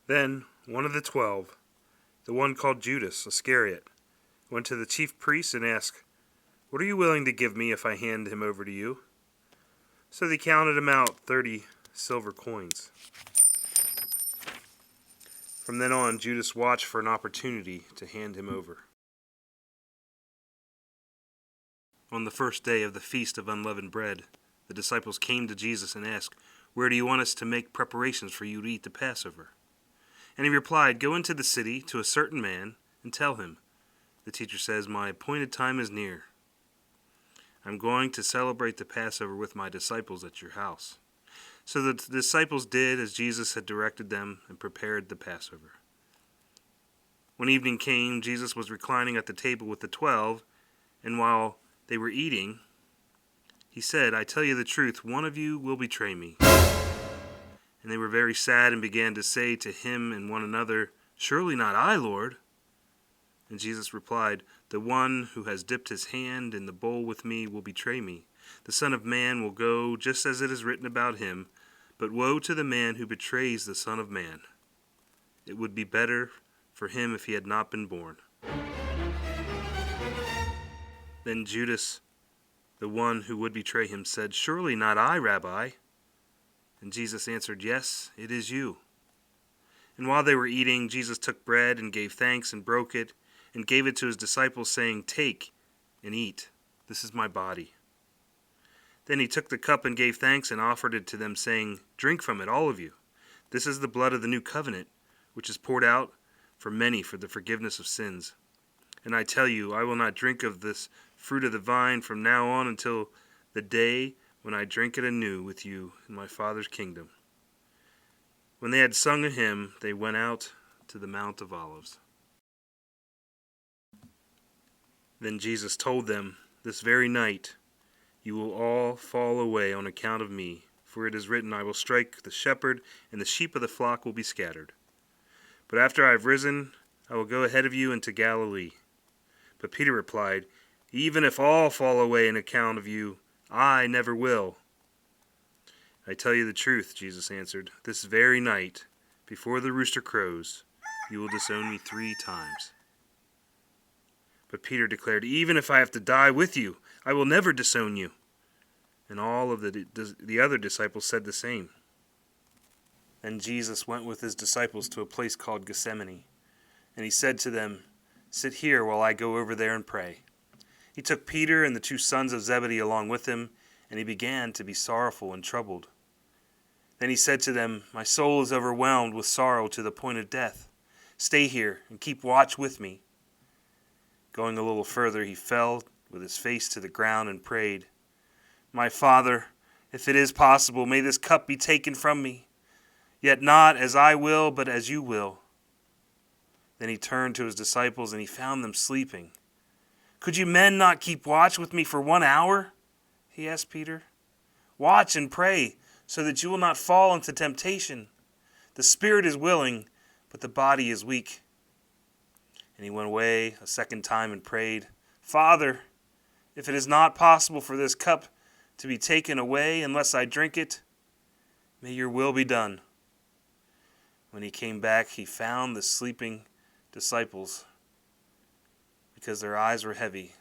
Then one of the 12, the one called Judas Iscariot, went to the chief priests and asked, "What are you willing to give me if I hand him over to you?" So they counted him out 30 silver coins. From then on, Judas watched for an opportunity to hand him over. On the first day of the Feast of Unleavened Bread, the disciples came to Jesus and asked, "Where do you want us to make preparations for you to eat the Passover?" And he replied, "Go into the city to a certain man and tell him, 'The teacher says, my appointed time is near. I'm going to celebrate the Passover with my disciples at your house.'" So the disciples did as Jesus had directed them and prepared the Passover. When evening came, Jesus was reclining at the table with the 12, and while they were eating, he said, "I tell you the truth, one of you will betray me." And they were very sad and began to say to him and one another, "Surely not I, Lord." And Jesus replied, "The one who has dipped his hand in the bowl with me will betray me. The Son of Man will go just as it is written about him, but woe to the man who betrays the Son of Man. It would be better for him if he had not been born." Then Judas, the one who would betray him, said, "Surely not I, Rabbi." And Jesus answered, "Yes, it is you." And while they were eating, Jesus took bread and gave thanks and broke it and gave it to his disciples, saying, "Take and eat. This is my body." Then he took the cup and gave thanks and offered it to them, saying, "Drink from it, all of you. This is the blood of the new covenant, which is poured out for many for the forgiveness of sins. And I tell you, I will not drink of this fruit of the vine from now on until the day when I drink it anew with you in my Father's kingdom." When they had sung a hymn, they went out to the Mount of Olives. Then Jesus told them, "This very night you will all fall away on account of me, for it is written, I will strike the shepherd, and the sheep of the flock will be scattered. But after I have risen, I will go ahead of you into Galilee." But Peter replied, "Even if all fall away on account of you, I never will." "I tell you the truth," Jesus answered, "this very night, before the rooster crows, you will disown me 3 times. But Peter declared, "Even if I have to die with you, I will never disown you." And all of the other disciples said the same. Then Jesus went with his disciples to a place called Gethsemane, and he said to them, "Sit here while I go over there and pray." He took Peter and the 2 sons of Zebedee along with him, and he began to be sorrowful and troubled. Then he said to them, "My soul is overwhelmed with sorrow to the point of death. Stay here and keep watch with me." Going a little further, he fell with his face to the ground and prayed, "My Father, if it is possible, may this cup be taken from me. Yet not as I will, but as you will." Then he turned to his disciples, and he found them sleeping. "Could you men not keep watch with me for 1 hour?" he asked Peter. "Watch and pray, so that you will not fall into temptation. The spirit is willing, but the body is weak." And he went away a second time and prayed, "Father, if it is not possible for this cup to be taken away unless I drink it, may your will be done." When he came back, he found the sleeping disciples, because their eyes were heavy.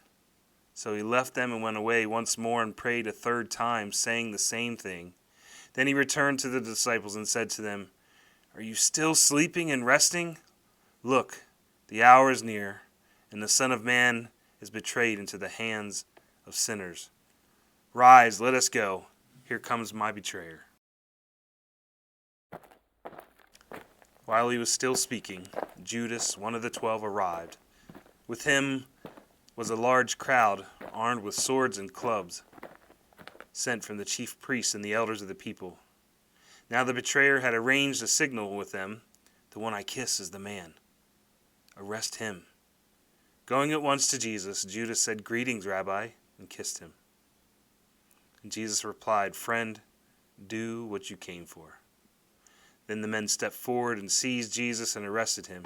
So he left them and went away once more and prayed a 3rd time, saying the same thing. Then he returned to the disciples and said to them, "Are you still sleeping and resting? Look, the hour is near, and the Son of Man is betrayed into the hands of sinners. Rise, let us go. Here comes my betrayer." While he was still speaking, Judas, one of the 12, arrived. With him was a large crowd, armed with swords and clubs, sent from the chief priests and the elders of the people. Now the betrayer had arranged a signal with them, "The one I kiss is the man. Arrest him." Going at once to Jesus, Judas said, "Greetings, Rabbi," and kissed him. And Jesus replied, "Friend, do what you came for." Then the men stepped forward and seized Jesus and arrested him.